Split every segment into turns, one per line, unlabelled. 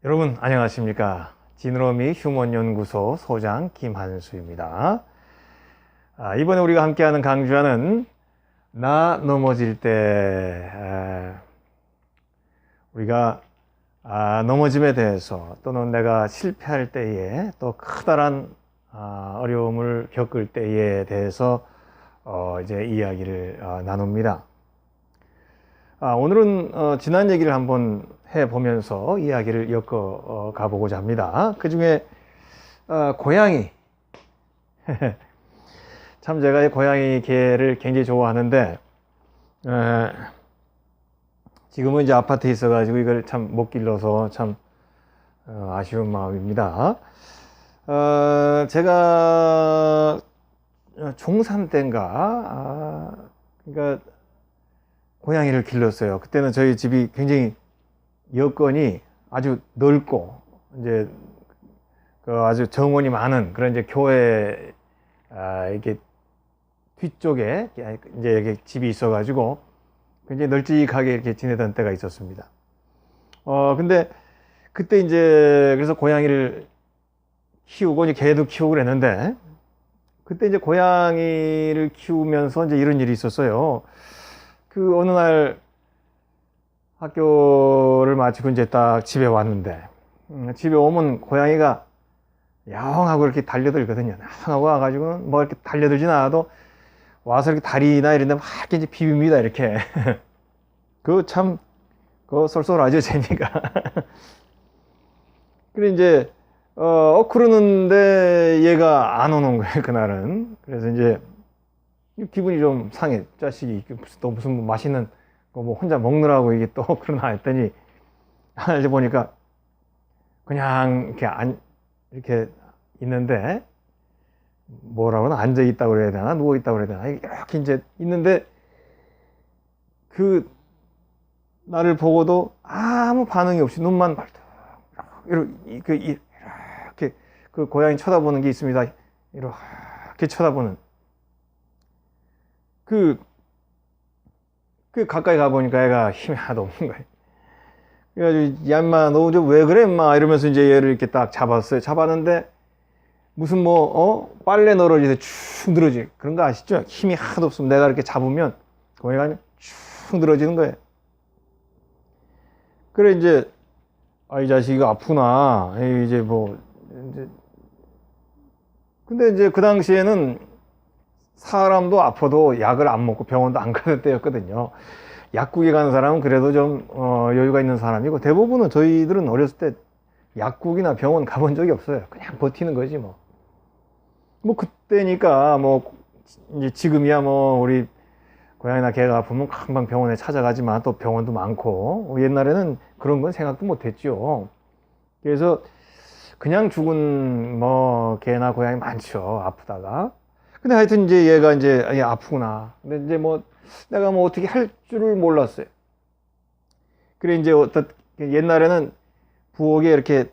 여러분 안녕하십니까. 지느러미 휴먼연구소 소장 김한수입니다. 이번에 우리가 함께하는 강좌는 나 넘어질 때 우리가 넘어짐에 대해서 또는 내가 실패할 때에 또 커다란 어려움을 겪을 때에 대해서 이제 이야기를 나눕니다. 오늘은 지난 얘기를 한번 해보면서 이야기를 엮어 가보고자 합니다. 그 중에 고양이 참 제가 이 고양이 개를 굉장히 좋아하는데 지금은 이제 아파트에 있어 가지고 이걸 참 못 길러서 참 아쉬운 마음입니다. 제가 중3 때인가 그러니까 고양이를 길렀어요. 그때는 저희 집이 굉장히 여건이 아주 넓고 이제 아주 정원이 많은 그런 이제 교회 이렇게 뒤쪽에 이제 이렇게 집이 있어가지고 굉장히 널찍하게 이렇게 지내던 때가 있었습니다. 근데 그때 이제 그래서 고양이를 키우고 이제 개도 키우고 그랬는데 그때 이제 고양이를 키우면서 이제 이런 일이 있었어요. 그 어느 날 학교를 마치고 이제 딱 집에 왔는데 집에 오면 고양이가 야옹하고 이렇게 달려들거든요. 야옹하고 와가지고는 뭐 이렇게 달려들진 않아도 와서 이렇게 다리나 이런 데 막 이렇게 이제 비빕니다. 이렇게 그거 참 그거 쏠쏠하죠, 재미가. 그래 이제 그러는데 얘가 안 오는 거예요, 그날은. 그래서 이제 기분이 좀 상해. 자식이 또 무슨 뭐 맛있는 거 뭐 혼자 먹느라고 이게 또 그러나 했더니 하나 보니까 그냥 이렇게 있는데 뭐라고나 앉아 있다고 그래야 되나 누워 있다고 그래야 되나 이렇게 이제 있는데 그 나를 보고도 아무 반응이 없이 눈만 발떡 이렇게 그 고양이 쳐다보는 게 있습니다. 이렇게 쳐다보는 그 가까이 가보니까 애가 힘이 하나도 없는 거예요. 그래가지고, 야, 인마, 너 왜 그래, 인마? 이러면서 이제 얘를 이렇게 딱 잡았어요. 잡았는데, 무슨 빨래 널어지듯 축 늘어지. 그런 거 아시죠? 힘이 하나도 없으면 내가 이렇게 잡으면, 고양이가 축 늘어지는 거예요. 그래, 이제, 이 자식이 아프나. 이제 근데 이제 그 당시에는 사람도 아파도 약을 안 먹고 병원도 안 가는 때였거든요. 약국에 가는 사람은 그래도 좀 여유가 있는 사람이고 대부분은 저희들은 어렸을 때 약국이나 병원 가본 적이 없어요. 그냥 버티는 거지 뭐. 뭐 그때니까 뭐 이제 지금이야 뭐 우리 고양이나 개가 아프면 금방 병원에 찾아가지만 또 병원도 많고 옛날에는 그런 건 생각도 못 했죠. 그래서 그냥 죽은 뭐 개나 고양이 많죠. 아프다가. 근데 하여튼 이제 얘가 이제 아프구나. 근데 이제 내가 어떻게 할 줄을 몰랐어요. 그래 이제 옛날에는 부엌에 이렇게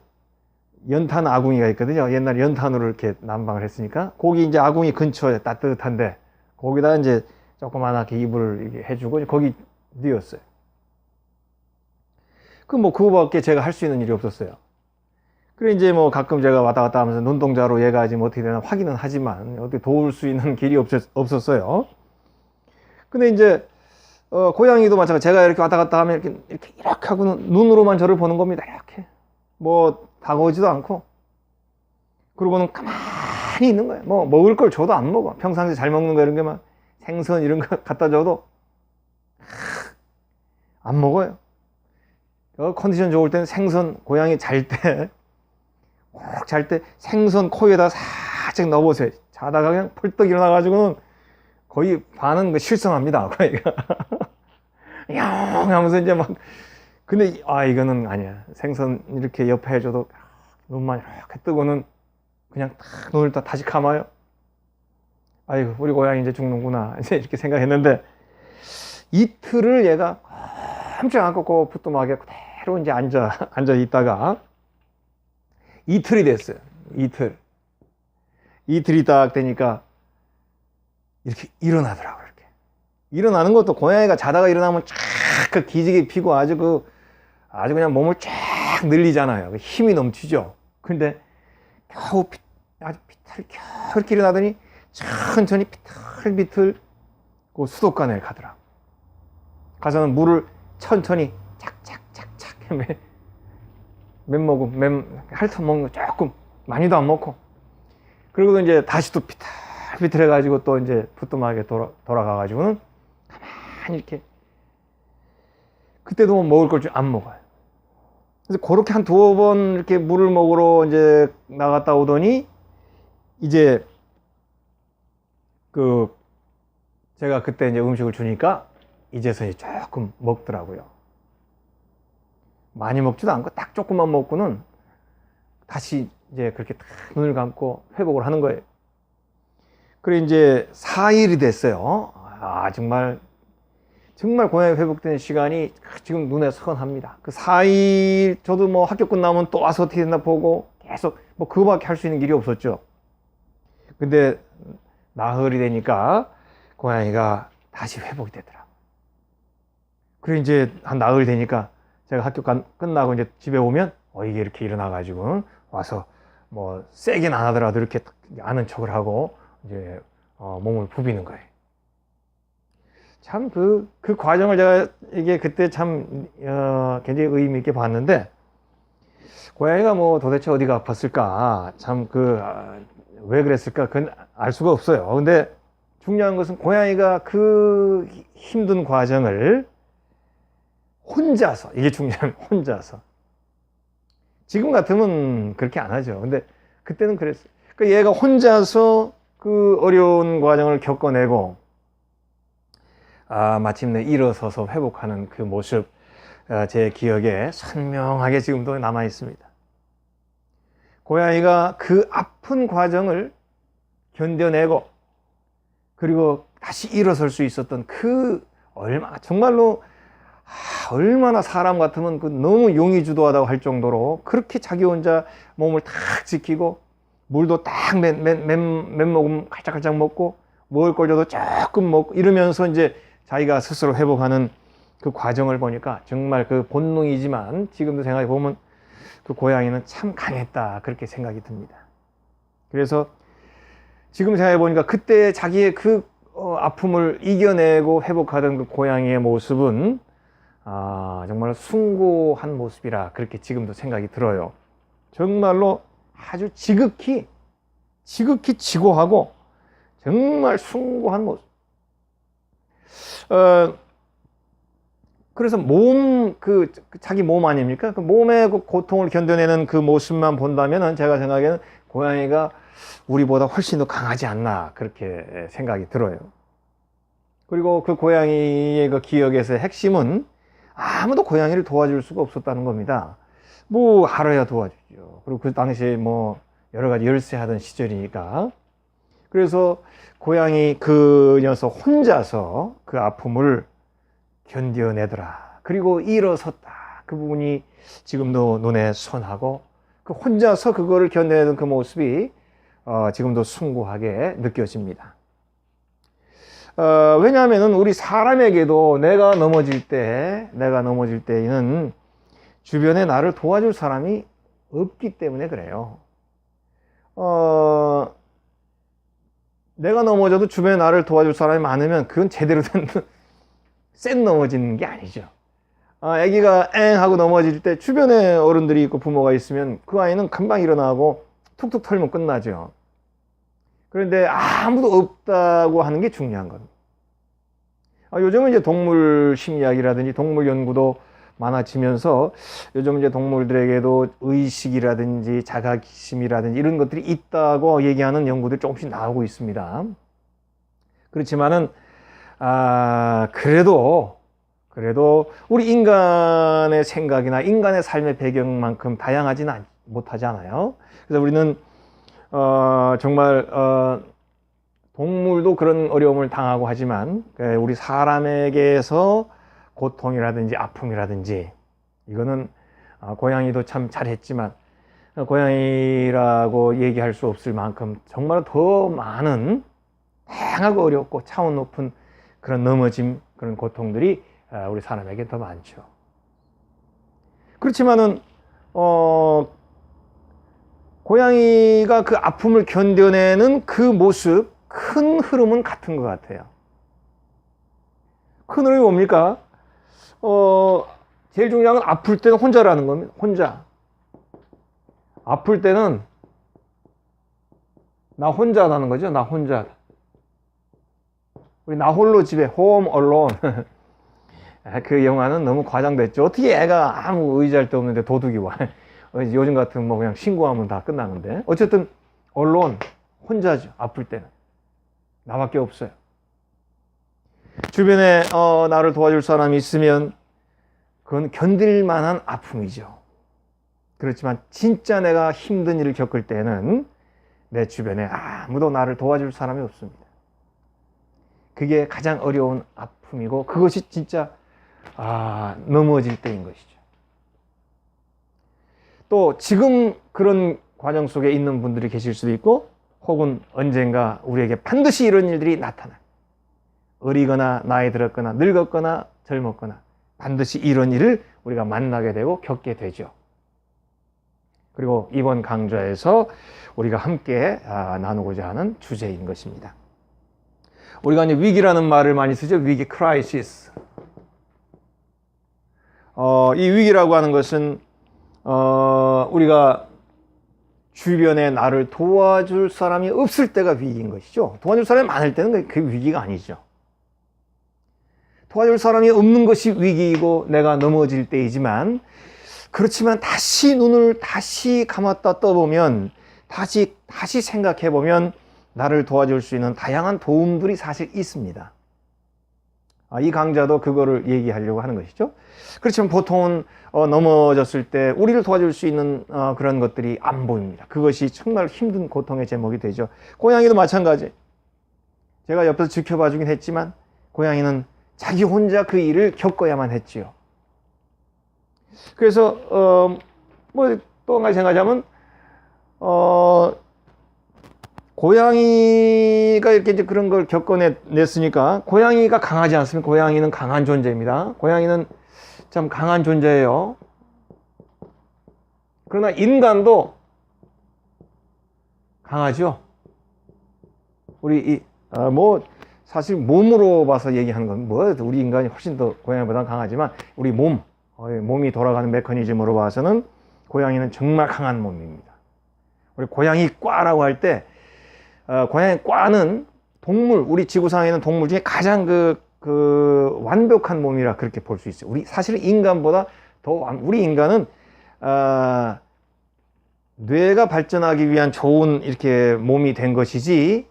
연탄 아궁이가 있거든요. 옛날에 연탄으로 이렇게 난방을 했으니까 거기 이제 아궁이 근처에 따뜻한데 거기다 이제 조그만하게 이불을 이렇게 해주고 거기 뉘었어요. 그거밖에 제가 할 수 있는 일이 없었어요. 그래 이제 가끔 제가 왔다 갔다 하면서 눈동자로 얘가 지금 어떻게 되나 확인은 하지만 어떻게 도울 수 있는 길이 없었어요. 근데 이제 고양이도 마찬가지. 제가 이렇게 왔다 갔다 하면 이렇게 하고는 눈으로만 저를 보는 겁니다. 이렇게 다가오지도 않고 그러고는 가만히 있는 거예요. 먹을 걸 줘도 안 먹어. 평상시에 잘 먹는 거 이런 게만 생선 이런 거 갖다 줘도 안 먹어요. 컨디션 좋을 때는 생선 고양이 잘 때 생선 코에다 살짝 넣어보세요. 자다가 그냥 펄떡 일어나가지고는 거의 반은 실성합니다. 고양이가. 양 하면서 이제 근데 이거는 아니야. 생선 이렇게 옆에 해줘도 눈만 이렇게 뜨고는 그냥 딱 눈을 다시 감아요. 아이고, 우리 고양이 이제 죽는구나. 이제 이렇게 생각했는데 이틀을 얘가 꼼짝 않고 부뚜막에 그대로 이제 앉아 있다가 이틀이 됐어요. 이틀이 딱 되니까 이렇게 일어나더라고요. 이렇게 일어나는 것도 고양이가 자다가 일어나면 쫙 기지개 피고 아주 그냥 몸을 쫙 막 늘리잖아요. 힘이 넘치죠. 근데 겨우 아주 겨우 이렇게 일어나더니 천천히 비틀비틀 그 수도관에 가더라. 가서는 물을 천천히 착착착착 몇 모금 핥아 먹는 거 조금 많이도 안 먹고, 그리고 이제 다시 또 비틀비틀 해가지고 또 이제 부뚜막에 돌아가가지고는 가만히 이렇게, 그때도 뭐 먹을 걸 좀 안 먹어요. 그래서 그렇게 한 두어 번 이렇게 물을 먹으러 이제 나갔다 오더니 이제 제가 그때 이제 음식을 주니까 이제서야 조금 먹더라고요. 많이 먹지도 않고 딱 조금만 먹고는 다시 이제 그렇게 딱 눈을 감고 회복을 하는 거예요. 그래 이제 4일이 됐어요. 정말 고양이 회복되는 시간이 지금 눈에 선합니다. 그 4일 저도 뭐 학교 끝나면 또 와서 어떻게 됐나 보고 계속 뭐 그거밖에 할 수 있는 길이 없었죠. 근데 나흘이 되니까 고양이가 다시 회복이 되더라고요. 그리고 이제 한 나흘 되니까 제가 학교 끝나고 이제 집에 오면 이게 이렇게 일어나가지고 와서 뭐 세게는 안 하더라도 이렇게 아는 척을 하고 이제 몸을 부비는 거예요. 참 그 과정을 제가 이게 그때 참 굉장히 의미 있게 봤는데, 고양이가 뭐 도대체 어디가 아팠을까, 참 왜 그랬을까, 그건 알 수가 없어요. 근데 중요한 것은 고양이가 그 힘든 과정을 혼자서, 이게 중요한, 혼자서. 지금 같으면 그렇게 안 하죠. 근데 그때는 그랬어요. 그러니까 얘가 혼자서 그 어려운 과정을 겪어내고 마침내 일어서서 회복하는 그 모습, 제 기억에 선명하게 지금도 남아 있습니다. 고양이가 그 아픈 과정을 견뎌내고 그리고 다시 일어설 수 있었던 정말로 얼마나 사람 같으면 너무 용의주도하다고 할 정도로 그렇게 자기 혼자 몸을 탁 지키고 물도 딱 몇 모금 깔짝깔짝 먹고 먹을 걸 줘도 조금 먹고 이러면서 이제 자기가 스스로 회복하는 그 과정을 보니까 정말 그 본능이지만 지금도 생각해 보면 그 고양이는 참 강했다, 그렇게 생각이 듭니다. 그래서 지금 생각해 보니까 그때 자기의 그 아픔을 이겨내고 회복하던 그 고양이의 모습은 정말 숭고한 모습이라 그렇게 지금도 생각이 들어요. 정말로 아주 지극히 지고하고 정말 숭고한 모습. 그래서 자기 몸 아닙니까? 그 몸의 그 고통을 견뎌내는 그 모습만 본다면은 제가 생각에는 고양이가 우리보다 훨씬 더 강하지 않나, 그렇게 생각이 들어요. 그리고 그 고양이의 그 기억에서의 핵심은 아무도 고양이를 도와줄 수가 없었다는 겁니다. 뭐 알아야 도와주죠. 그리고 그 당시에 뭐 여러 가지 열세하던 시절이니까. 그래서 고양이 그 녀석 혼자서 그 아픔을 견뎌내더라. 그리고 일어섰다. 그 부분이 지금도 눈에 선하고, 그 혼자서 그거를 견뎌내던 그 모습이 지금도 숭고하게 느껴집니다. 왜냐하면 우리 사람에게도 내가 넘어질 때에는 주변에 나를 도와줄 사람이 없기 때문에 그래요. 내가 넘어져도 주변에 나를 도와줄 사람이 많으면 그건 제대로 된 센 넘어지는 게 아니죠. 아기가 엥 하고 넘어질 때 주변에 어른들이 있고 부모가 있으면 그 아이는 금방 일어나고 툭툭 털면 끝나죠. 그런데 아무도 없다고 하는 게 중요한 겁니다. 요즘은 이제 동물 심리학이라든지 동물 연구도 많아지면서 요즘 이제 동물들에게도 의식이라든지 자각심이라든지 이런 것들이 있다고 얘기하는 연구들이 조금씩 나오고 있습니다. 그렇지만은 그래도 우리 인간의 생각이나 인간의 삶의 배경만큼 다양하지는 못하잖아요. 그래서 우리는 정말 동물도 그런 어려움을 당하고 하지만 우리 사람에게서 고통이라든지 아픔이라든지 이거는 고양이도 참 잘했지만 고양이라고 얘기할 수 없을 만큼 정말 더 많은 다양하고 어렵고 차원 높은 그런 넘어짐, 그런 고통들이 우리 사람에게 더 많죠. 그렇지만은 고양이가 그 아픔을 견뎌내는 그 모습, 큰 흐름은 같은 것 같아요. 큰 흐름이 뭡니까? 제일 중요한 건 아플 때는 혼자라는 겁니다. 혼자. 아플 때는 나 혼자라는 거죠. 나 혼자. 우리 나 홀로 집에, Home Alone. 그 영화는 너무 과장됐죠. 어떻게 애가 아무 의지할 데 없는데 도둑이 와. 요즘 같은 뭐 그냥 신고하면 다 끝나는데. 어쨌든 Alone, 혼자죠. 아플 때는. 나밖에 없어요. 주변에 나를 도와줄 사람이 있으면 그건 견딜 만한 아픔이죠. 그렇지만 진짜 내가 힘든 일을 겪을 때는 내 주변에 아무도 나를 도와줄 사람이 없습니다. 그게 가장 어려운 아픔이고 그것이 진짜 넘어질 때인 것이죠. 또 지금 그런 과정 속에 있는 분들이 계실 수도 있고 혹은 언젠가 우리에게 반드시 이런 일들이 나타나요. 어리거나 나이 들었거나 늙었거나 젊었거나 반드시 이런 일을 우리가 만나게 되고 겪게 되죠. 그리고 이번 강좌에서 우리가 함께 나누고자 하는 주제인 것입니다. 우리가 이제 위기라는 말을 많이 쓰죠. 위기, 크라이시스. 이 위기라고 하는 것은 우리가 주변에 나를 도와줄 사람이 없을 때가 위기인 것이죠. 도와줄 사람이 많을 때는 그 위기가 아니죠. 도와줄 사람이 없는 것이 위기이고 내가 넘어질 때이지만 그렇지만 다시 눈을 다시 감았다 떠보면 다시 생각해 보면 나를 도와줄 수 있는 다양한 도움들이 사실 있습니다. 이 강좌도 그거를 얘기하려고 하는 것이죠. 그렇지만 보통은 넘어졌을 때 우리를 도와줄 수 있는 그런 것들이 안 보입니다. 그것이 정말 힘든 고통의 제목이 되죠. 고양이도 마찬가지. 제가 옆에서 지켜봐 주긴 했지만 고양이는 자기 혼자 그 일을 겪어야만 했지요. 그래서 뭐 또 한 가지 생각하자면 고양이가 이렇게 이제 그런 걸 겪어냈으니까 고양이가 강하지 않습니까? 고양이는 강한 존재입니다. 고양이는 참 강한 존재예요. 그러나 인간도 강하죠. 우리 뭐 사실 몸으로 봐서 얘기하는 건 뭐 우리 인간이 훨씬 더 고양이보다 강하지만 우리 몸이 돌아가는 메커니즘으로 봐서는 고양이는 정말 강한 몸입니다. 우리 고양이과라고 할 때 고양이과는 우리 지구상에 있는 동물 중에 가장 그 완벽한 몸이라 그렇게 볼 수 있어요. 사실 인간보다 우리 인간은 뇌가 발전하기 위한 좋은 이렇게 몸이 된 것이지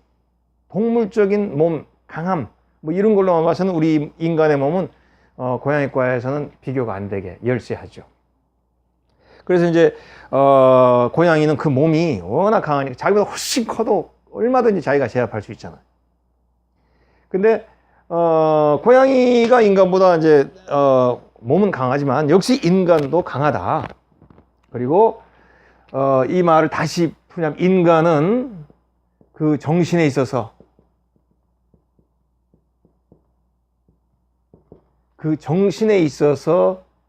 동물적인 몸, 강함 뭐 이런 걸로만 봐서는 우리 인간의 몸은 고양이과에서는 비교가 안 되게 열세하죠. 그래서 이제 고양이는 그 몸이 워낙 강하니까 자기보다 훨씬 커도 얼마든지 자기가 제압할 수 있잖아요. 근데 고양이가 인간보다 이제 몸은 강하지만 역시 인간도 강하다. 그리고 이 말을 다시 풀자면 인간은 그 정신에 있어서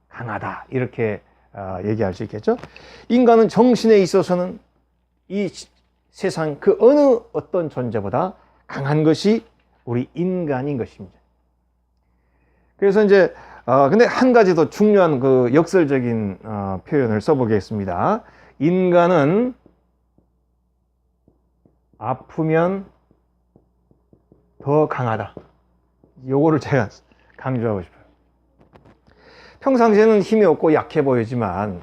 강하다. 이렇게 얘기할 수 있겠죠. 인간은 정신에 있어서는 이 세상 그 어느 어떤 존재보다 강한 것이 우리 인간인 것입니다. 그래서 이제 근데 한 가지 더 중요한 그 역설적인 표현을 써보겠습니다. 인간은 아프면 더 강하다. 요거를 제가 강조하고 싶어요. 평상시에는 힘이 없고 약해 보이지만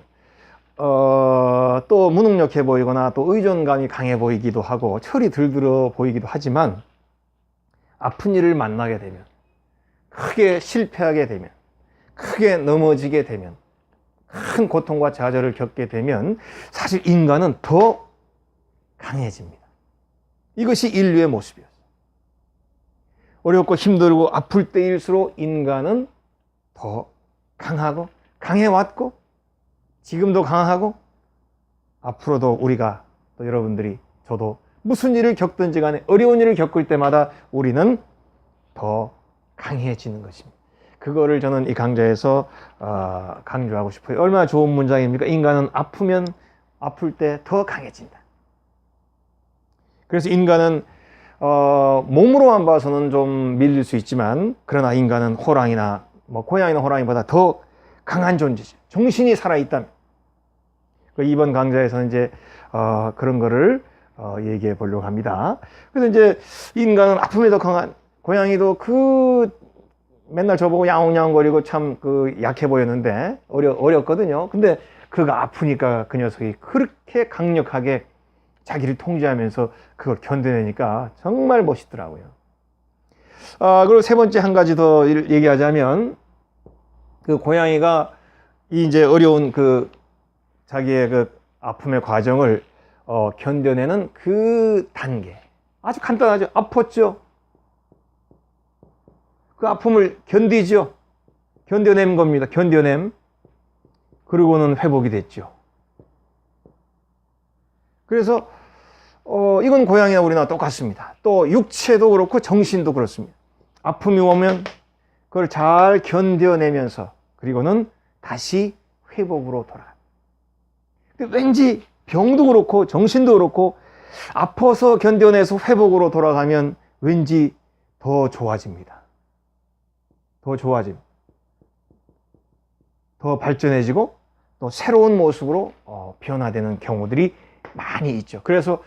또 무능력해 보이거나 또 의존감이 강해 보이기도 하고 철이 들들어 보이기도 하지만 아픈 일을 만나게 되면 크게 실패하게 되면 크게 넘어지게 되면 큰 고통과 좌절을 겪게 되면 사실 인간은 더 강해집니다. 이것이 인류의 모습이었어요. 어렵고 힘들고 아플 때일수록 인간은 더 강하고 강해왔고 지금도 강하고 앞으로도 우리가 또 여러분들이 저도 무슨 일을 겪든지 간에 어려운 일을 겪을 때마다 우리는 더 강해지는 것입니다. 그거를 저는 이 강좌에서 강조하고 싶어요. 얼마나 좋은 문장입니까? 인간은 아프면 아플 때 더 강해진다. 그래서 인간은 몸으로만 봐서는 좀 밀릴 수 있지만, 그러나 인간은 호랑이나 뭐 고양이나 호랑이보다 더 강한 존재죠. 정신이 살아있다면. 이번 강좌에서는 이제 그런 거를 얘기해 보려고 합니다. 그래서 이제 인간은 아픔에 더 강한, 고양이도 맨날 저보고 야옹야옹거리고 참 약해 보였는데 어렸거든요. 근데 그가 아프니까 그 녀석이 그렇게 강력하게 자기를 통제하면서 그걸 견뎌내니까 정말 멋있더라고요. 그리고 세 번째 한 가지 더 얘기하자면, 그 고양이가 이제 어려운 자기의 아픔의 과정을 견뎌내는 그 단계, 아주 간단하죠. 아팠죠. 그 아픔을 견디죠. 견뎌낸 겁니다. 견뎌냄. 그리고는 회복이 됐죠. 그래서 이건 고양이나 우리나 똑같습니다. 또 육체도 그렇고 정신도 그렇습니다. 아픔이 오면 그걸 잘 견뎌내면서 그리고는 다시 회복으로 돌아갑니다. 왠지 병도 그렇고 정신도 그렇고 아파서 견뎌내서 회복으로 돌아가면 왠지 더 좋아집니다. 더 좋아집니다. 더 발전해지고 또 새로운 모습으로 변화되는 경우들이 많이 있죠. 그래서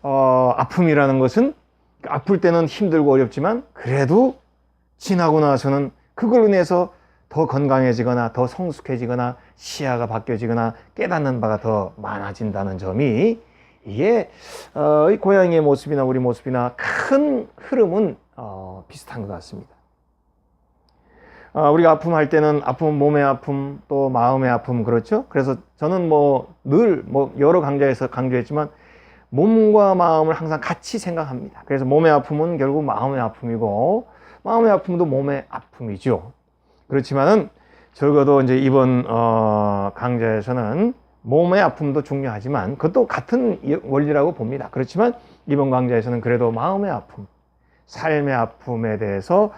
아픔이라는 것은 아플 때는 힘들고 어렵지만 그래도 지나고 나서는 그걸로 인해서 더 건강해지거나 더 성숙해지거나 시야가 바뀌어지거나 깨닫는 바가 더 많아진다는 점이, 이게 이 고양이의 모습이나 우리 모습이나 큰 흐름은 비슷한 것 같습니다. 우리가 아픔할 때는 아픔, 몸의 아픔, 또 마음의 아픔, 그렇죠? 그래서 저는 늘 여러 강좌에서 강조했지만 몸과 마음을 항상 같이 생각합니다. 그래서 몸의 아픔은 결국 마음의 아픔이고 마음의 아픔도 몸의 아픔이죠. 그렇지만은 적어도 이제 이번 강좌에서는 몸의 아픔도 중요하지만 그것도 같은 원리라고 봅니다. 그렇지만 이번 강좌에서는 그래도 마음의 아픔, 삶의 아픔에 대해서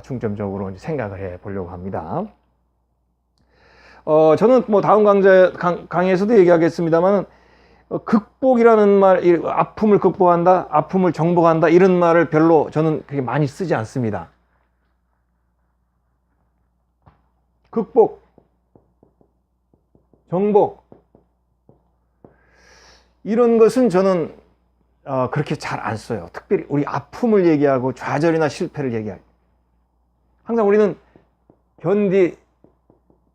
중점적으로 이제 생각을 해 보려고 합니다. 저는 다음 강의에서도 얘기하겠습니다만, 극복이라는 말, 아픔을 극복한다, 아픔을 정복한다, 이런 말을 별로 저는 그렇게 많이 쓰지 않습니다. 극복, 정복, 이런 것은 저는 그렇게 잘 안 써요. 특별히 우리 아픔을 얘기하고 좌절이나 실패를 얘기할 때 항상 우리는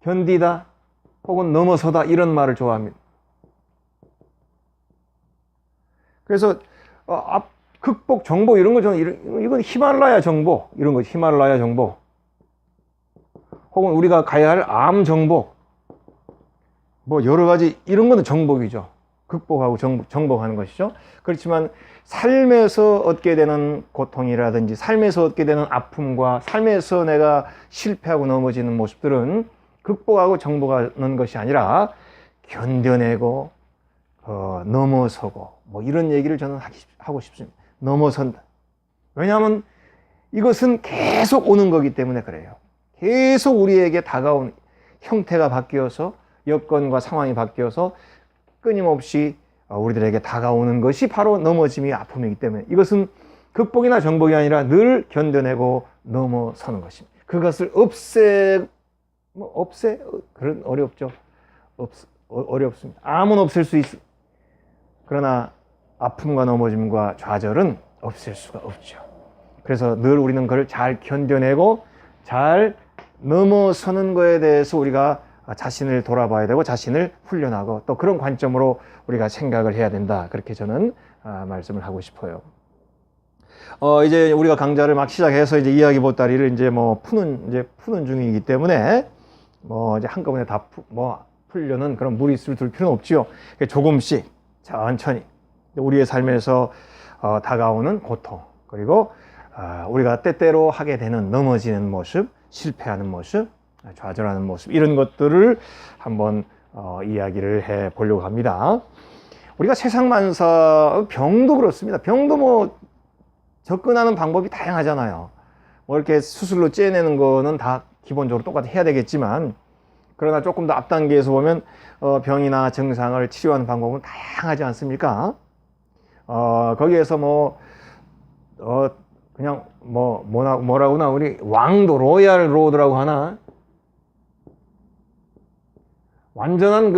견디다 혹은 넘어서다, 이런 말을 좋아합니다. 그래서 극복, 정복 이런 거 저는 이건 히말라야 정복, 이런 거 히말라야 정복, 혹은 우리가 가야 할 암 정복, 여러 가지 이런 거는 정복이죠. 극복하고 정복하는 것이죠. 그렇지만 삶에서 얻게 되는 고통이라든지 삶에서 얻게 되는 아픔과 삶에서 내가 실패하고 넘어지는 모습들은 극복하고 정복하는 것이 아니라 견뎌내고 넘어서고 이런 얘기를 저는 하고 싶습니다. 넘어선다. 왜냐하면 이것은 계속 오는 거기 때문에 그래요. 계속 우리에게 다가온 형태가 바뀌어서 여건과 상황이 바뀌어서 끊임없이 우리들에게 다가오는 것이 바로 넘어짐이 아픔이기 때문에 이것은 극복이나 정복이 아니라 늘 견뎌내고 넘어서는 것입니다. 그것을 그런 어렵죠. 어렵습니다. 암은 없앨 수 있습니다. 그러나 아픔과 넘어짐과 좌절은 없앨 수가 없죠. 그래서 늘 우리는 그걸 잘 견뎌내고 잘 넘어서는 거에 대해서 우리가 자신을 돌아봐야 되고 자신을 훈련하고 또 그런 관점으로 우리가 생각을 해야 된다. 그렇게 저는 말씀을 하고 싶어요. 이제 우리가 강좌를 막 시작해서 이제 이야기 보따리를 이제 푸는 중이기 때문에 이제 한꺼번에 다 풀려는 그런 무리수를 둘 필요는 없지요. 조금씩 천천히 우리의 삶에서 다가오는 고통, 그리고 우리가 때때로 하게 되는 넘어지는 모습, 실패하는 모습, 좌절하는 모습, 이런 것들을 한번 이야기를 해 보려고 합니다. 우리가 세상 만사, 병도 그렇습니다. 병도 접근하는 방법이 다양하잖아요. 이렇게 수술로 째내는 거는 다 기본적으로 똑같이 해야 되겠지만, 그러나 조금 더 앞단계에서 보면 병이나 증상을 치료하는 방법은 다양하지 않습니까? 거기에서 그냥 뭐라고나 우리 왕도 로얄 로드라고 하나, 완전한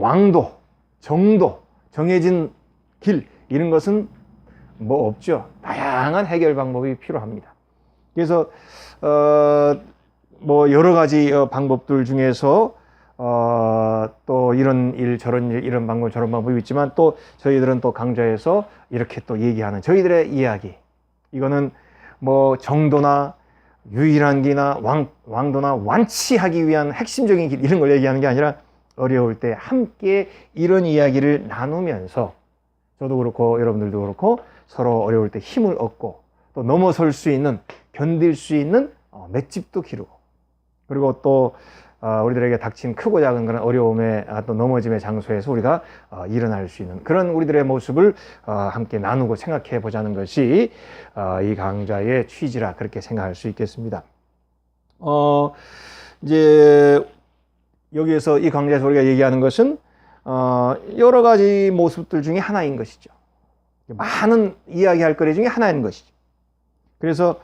왕도, 정도, 정해진 길, 이런 것은 없죠. 다양한 해결 방법이 필요합니다. 그래서 여러 가지 방법들 중에서 또 이런 일 저런 일 이런 방법 저런 방법이 있지만, 또 저희들은 또 강좌에서 이렇게 또 얘기하는 저희들의 이야기, 이거는 정도나 유일한 길이나 왕도나 완치하기 위한 핵심적인 길, 이런 걸 얘기하는 게 아니라, 어려울 때 함께 이런 이야기를 나누면서 저도 그렇고 여러분들도 그렇고 서로 어려울 때 힘을 얻고, 또 넘어설 수 있는, 견딜 수 있는 맷집도 기르고, 그리고 또 우리들에게 닥친 크고 작은 그런 어려움의 또 넘어짐의 장소에서 우리가 일어날 수 있는 그런 우리들의 모습을 함께 나누고 생각해 보자는 것이 이 강좌의 취지라, 그렇게 생각할 수 있겠습니다. 이제 여기에서 이 강좌에서 우리가 얘기하는 것은 여러 가지 모습들 중에 하나인 것이죠. 많은 이야기할 거리 중에 하나인 것이죠. 그래서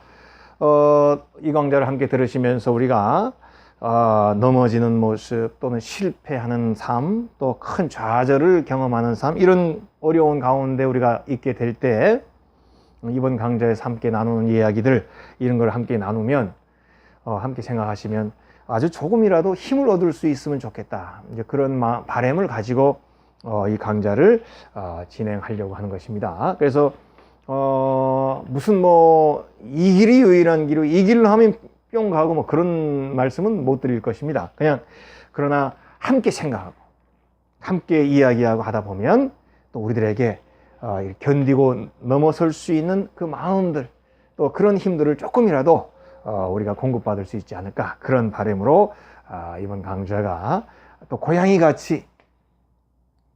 이 강좌를 함께 들으시면서 우리가 넘어지는 모습, 또는 실패하는 삶, 또 큰 좌절을 경험하는 삶, 이런 어려운 가운데 우리가 있게 될 때 이번 강좌에서 함께 나누는 이야기들, 이런 걸 함께 나누면, 함께 생각하시면 아주 조금이라도 힘을 얻을 수 있으면 좋겠다, 이제 그런 바람을 가지고 이 강좌를 진행하려고 하는 것입니다. 그래서 무슨 이 길이 유일한 길이고 이 길로 하면 뿅 가고 그런 말씀은 못 드릴 것입니다. 그러나 함께 생각하고 함께 이야기하고 하다 보면 또 우리들에게 견디고 넘어설 수 있는 그 마음들, 또 그런 힘들을 조금이라도 우리가 공급받을 수 있지 않을까, 그런 바람으로 이번 강좌가 또 고양이같이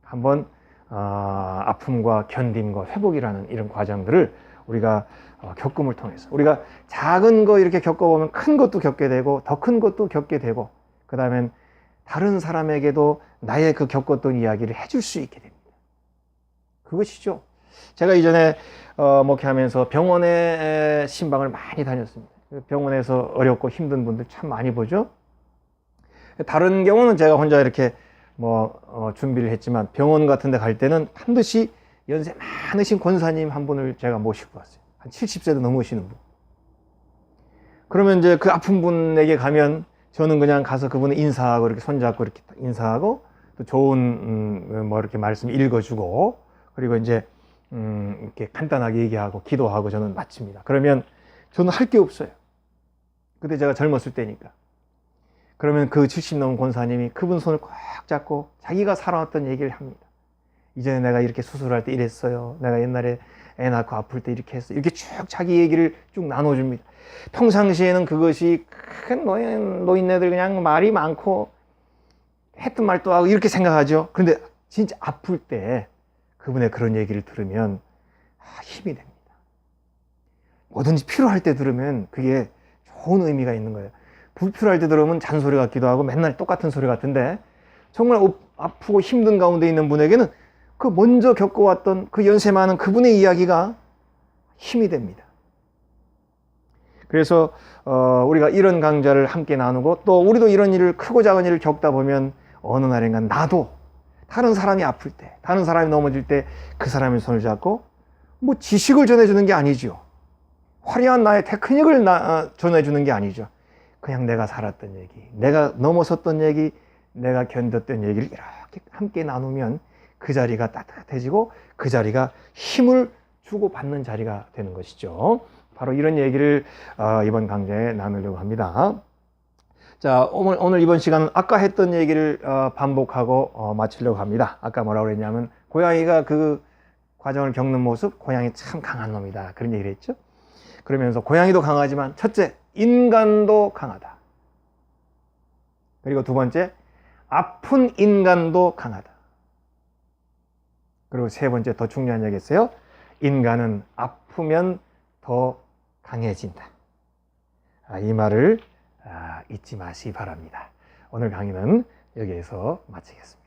한번 아픔과 견딤과 회복이라는 이런 과정들을 우리가 겪음을 통해서, 우리가 작은 거 이렇게 겪어보면 큰 것도 겪게 되고 더 큰 것도 겪게 되고, 그 다음엔 다른 사람에게도 나의 그 겪었던 이야기를 해줄 수 있게 됩니다. 그것이죠. 제가 이전에 목회하면서 병원에 신방을 많이 다녔습니다. 병원에서 어렵고 힘든 분들 참 많이 보죠. 다른 경우는 제가 혼자 이렇게 준비를 했지만, 병원 같은 데 갈 때는 반드시 연세 많으신 권사님 한 분을 제가 모시고 왔어요. 한 70세도 넘으시는 분. 그러면 이제 그 아픈 분에게 가면 저는 그냥 가서 그분을 인사하고 이렇게 손잡고 이렇게 인사하고, 또 좋은 이렇게 말씀 읽어주고, 그리고 이제 이렇게 간단하게 얘기하고 기도하고 저는 마칩니다. 그러면 저는 할 게 없어요. 그때 제가 젊었을 때니까. 그러면 그 70 넘은 권사님이 그분 손을 꽉 잡고 자기가 살아왔던 얘기를 합니다. 이전에 내가 이렇게 수술할 때 이랬어요. 내가 옛날에 애 낳고 아플 때 이렇게 했어요. 이렇게 쭉 자기 얘기를 쭉 나눠줍니다. 평상시에는 그것이 큰 노인네들 그냥 말이 많고 했던 말도 하고 이렇게 생각하죠. 그런데 진짜 아플 때 그분의 그런 얘기를 들으면 힘이 됩니다. 뭐든지 필요할 때 들으면 그게 좋은 의미가 있는 거예요. 불필요할 때 들으면 잔소리 같기도 하고 맨날 똑같은 소리 같은데, 정말 아프고 힘든 가운데 있는 분에게는 그 먼저 겪어왔던 그 연세 많은 그분의 이야기가 힘이 됩니다. 그래서 우리가 이런 강좌를 함께 나누고, 또 우리도 이런 일을, 크고 작은 일을 겪다 보면 어느 날인가 나도 다른 사람이 아플 때, 다른 사람이 넘어질 때 그 사람의 손을 잡고 지식을 전해주는 게 아니죠. 화려한 나의 테크닉을 전해주는 게 아니죠. 그냥 내가 살았던 얘기, 내가 넘어섰던 얘기, 내가 견뎠던 얘기를 이렇게 함께 나누면 그 자리가 따뜻해지고 그 자리가 힘을 주고받는 자리가 되는 것이죠. 바로 이런 얘기를 이번 강좌에 나누려고 합니다. 자, 오늘 이번 시간은 아까 했던 얘기를 반복하고 마치려고 합니다. 아까 뭐라고 그랬냐면, 고양이가 그 과정을 겪는 모습, 고양이 참 강한 놈이다, 그런 얘기를 했죠. 그러면서 고양이도 강하지만, 첫째, 인간도 강하다. 그리고 두 번째, 아픈 인간도 강하다. 그리고 세 번째, 더 중요한 얘기였어요. 인간은 아프면 더 강해진다. 이 말을 잊지 마시기 바랍니다. 오늘 강의는 여기에서 마치겠습니다.